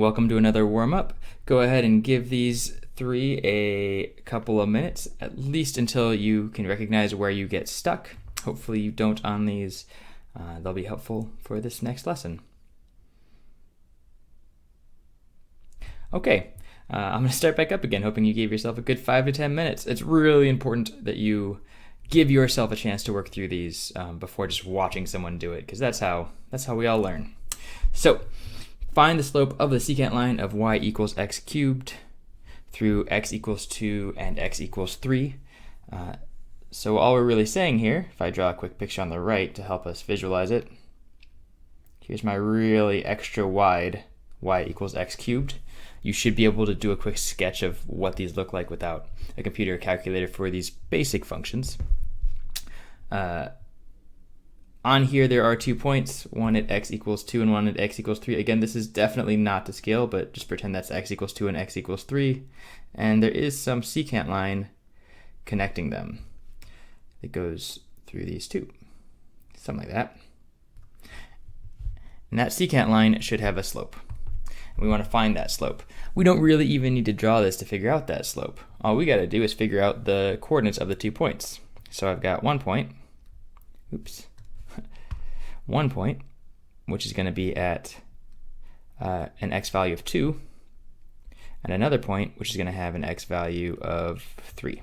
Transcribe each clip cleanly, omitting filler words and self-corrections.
welcome to another warm-up. Go ahead and give these three a couple of minutes, at least until you can recognize where you get stuck. Hopefully you don't on these. They'll be helpful for this next lesson. Okay, I'm going to start back up again, hoping you gave yourself a good 5 to 10 minutes. It's really important that you give yourself a chance to work through these before just watching someone do it, because that's how we all learn. So, find the slope of the secant line of y equals x cubed through x equals 2 and x equals 3. So all we're really saying here, if I draw a quick picture on the right to help us visualize it, here's my really extra wide y equals x cubed. You should be able to do a quick sketch of what these look like without a computer calculator for these basic functions. On here there are 2 points, one at x equals 2 and one at x equals 3. Again, this is definitely not to scale, but just pretend that's x equals 2 and x equals 3. And there is some secant line connecting them. It goes through these two, something like that. And that secant line should have a slope. We want to find that slope. We don't really even need to draw this to figure out that slope. All we got to do is figure out the coordinates of the 2 points. So I've got 1 point, 1 point, which is going to be at an x value of 2, and another point, which is going to have an x value of 3.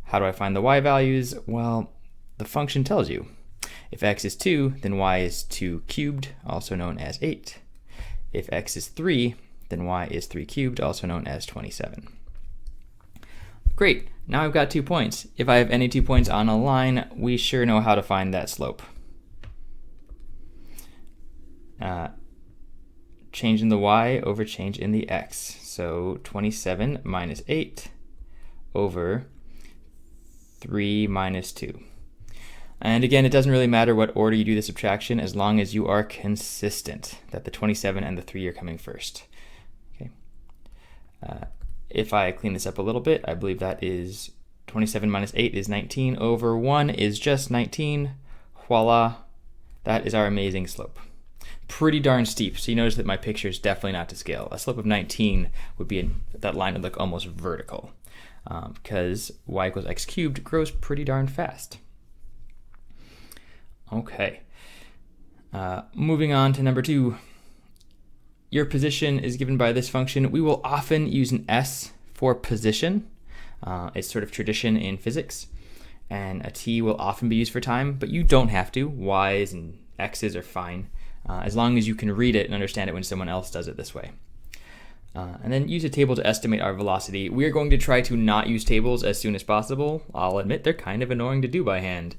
How do I find the y values? Well, the function tells you. If x is 2, then y is 2 cubed, also known as 8. If x is 3, then y is 3 cubed, also known as 27. Great, now I've got 2 points. If I have any 2 points on a line, we sure know how to find that slope. Change in the y over change in the x. So 27 minus 8 over 3 minus 2. And again, it doesn't really matter what order you do the subtraction as long as you are consistent, that the 27 and the 3 are coming first. Okay. If I clean this up a little bit, I believe that is 27 minus 8 is 19 over 1 is just 19. Voila, that is our amazing slope. Pretty darn steep, so you notice that my picture is definitely not to scale. A slope of 19 would be, that line would look almost vertical, because y equals x cubed grows pretty darn fast. Okay, moving on to number 2. Your position is given by this function. We will often use an s for position. It's sort of tradition in physics. And a t will often be used for time, but you don't have to. Y's and x's are fine, as long as you can read it and understand it when someone else does it this way. And then use a table to estimate our velocity. We are going to try to not use tables as soon as possible. I'll admit they're kind of annoying to do by hand.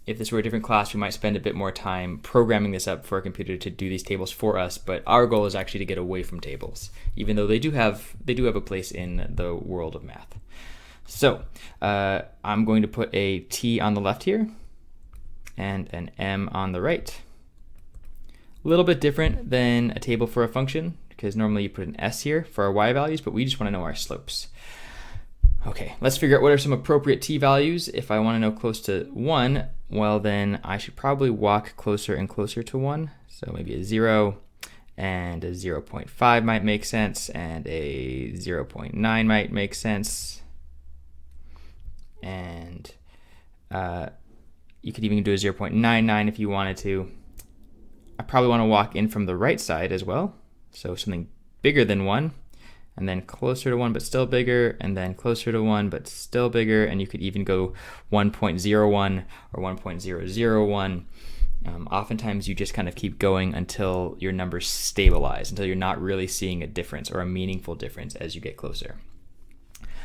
If this were a different class, we might spend a bit more time programming this up for a computer to do these tables for us, but our goal is actually to get away from tables, even though they do have a place in the world of math. So I'm going to put a t on the left here and an m on the right. A little bit different than a table for a function, because normally you put an s here for our y values, but we just want to know our slopes. Okay, let's figure out what are some appropriate t values. If I want to know close to 1, well then I should probably walk closer and closer to 1. So maybe a 0 and a 0.5 might make sense, and a 0.9 might make sense. And you could even do a 0.99 if you wanted to. I probably want to walk in from the right side as well. So something bigger than 1. And then closer to 1 but still bigger, and then closer to 1 but still bigger, and you could even go 1.01 or 1.001. Oftentimes you just kind of keep going until your numbers stabilize, until you're not really seeing a difference or a meaningful difference as you get closer.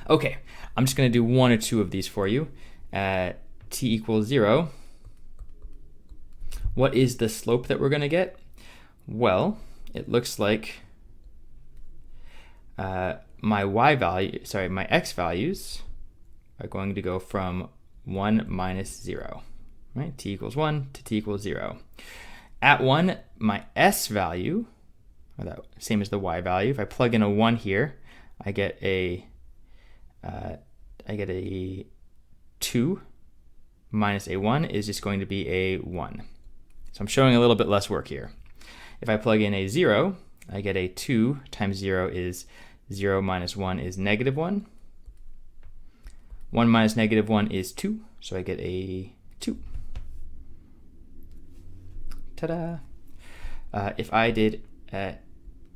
Okay, I'm just going to do 1 or 2 of these for you. At t equals 0, what is the slope that we're going to get? Well, it looks like my x values are going to go from 1 minus 0, right? T equals 1 to t equals 0. At 1, my s value, or that same as the y value, if I plug in a 1 here, I get a 2 minus a 1 is just going to be a 1. So I'm showing a little bit less work here. If I plug in a 0, I get a 2 times 0 is 0 minus 1 is negative 1. 1 minus negative 1 is 2, so I get a 2. Ta-da! If I did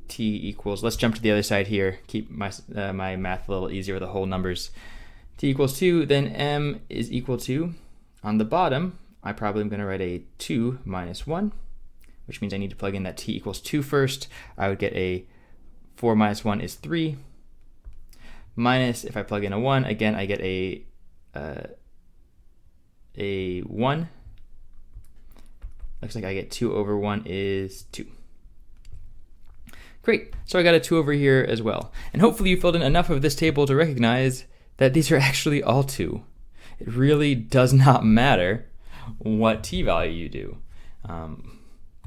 t equals, let's jump to the other side here, keep my math a little easier with the whole numbers. T equals 2, then m is equal to, on the bottom, I probably am going to write a 2 minus 1, which means I need to plug in that t equals 2 first. I would get a 4 minus 1 is 3. Minus, if I plug in a 1, again, I get a 1. Looks like I get 2 over 1 is 2. Great, so I got a 2 over here as well. And hopefully you filled in enough of this table to recognize that these are actually all 2. It really does not matter what t value you do,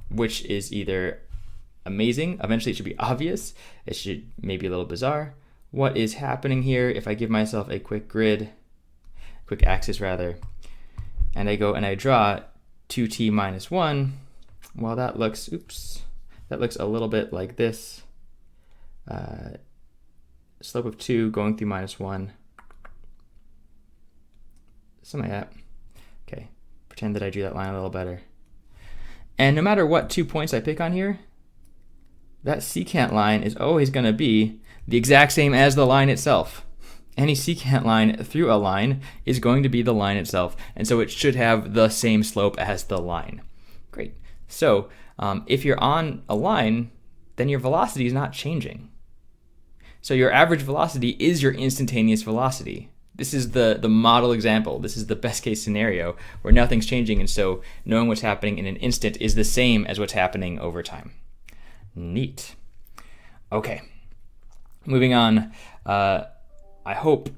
which is either amazing, eventually it should be obvious, it should maybe a little bizarre. What is happening here, if I give myself a quick grid, quick axis rather, and I go and I draw 2t minus 1, well that looks, that looks a little bit like this. Slope of 2 going through minus 1. Something like that. Okay, pretend that I drew that line a little better. And no matter what 2 points I pick on here, that secant line is always going to be the exact same as the line itself. Any secant line through a line is going to be the line itself, and so it should have the same slope as the line. Great. So if you're on a line, then your velocity is not changing. So your average velocity is your instantaneous velocity. This is the model example. This is the best case scenario where nothing's changing, and so knowing what's happening in an instant is the same as what's happening over time. Neat. Okay, moving on. I hope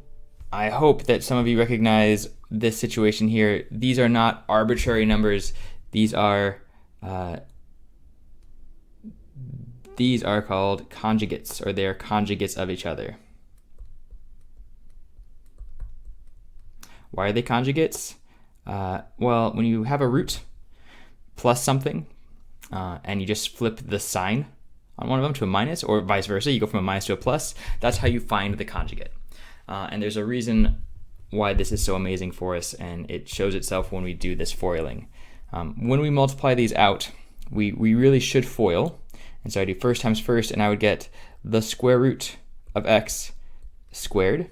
that some of you recognize this situation here. These are not arbitrary numbers. These are called conjugates, or they are conjugates of each other. Why are they conjugates? Well, when you have a root plus something, and you just flip the sign on one of them to a minus, or vice versa, you go from a minus to a plus, that's how you find the conjugate. And there's a reason why this is so amazing for us, and it shows itself when we do this foiling. When we multiply these out, we really should FOIL. And so I do first times first, and I would get the square root of x squared.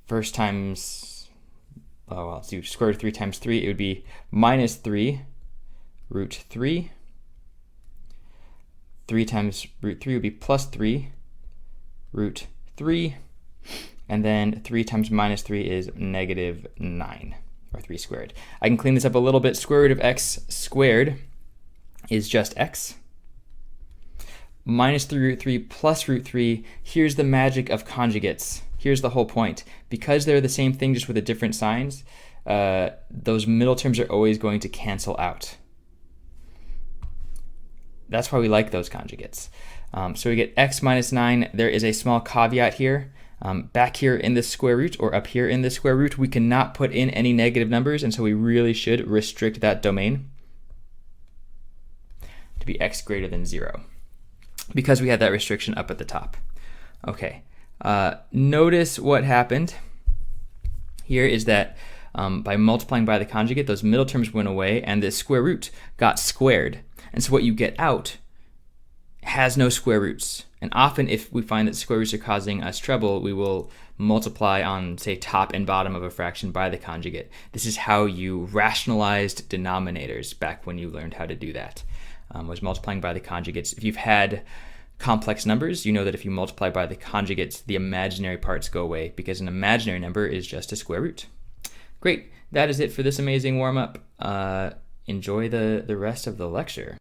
First times, let's do square root of 3 times 3. It would be minus 3 root 3. 3 times root 3 would be plus 3 root 3. And then 3 times minus 3 is negative 9, or 3 squared. I can clean this up a little bit. Square root of x squared is just x. Minus 3 root 3 plus root 3. Here's the magic of conjugates. Here's the whole point. Because they're the same thing just with the different signs, those middle terms are always going to cancel out. That's why we like those conjugates. So we get x minus 9. There is a small caveat here. Back here in the square root, or up here in the square root, we cannot put in any negative numbers, and so we really should restrict that domain to be x greater than 0, because we had that restriction up at the top. Okay, notice what happened here is that by multiplying by the conjugate, those middle terms went away, and the square root got squared. And so what you get out has no square roots. And often if we find that square roots are causing us trouble, we will multiply on, say, top and bottom of a fraction by the conjugate. This is how you rationalized denominators back when you learned how to do that, was multiplying by the conjugates. If you've had complex numbers, you know that if you multiply by the conjugates, the imaginary parts go away, because an imaginary number is just a square root. Great, that is it for this amazing warm-up. Enjoy the rest of the lecture.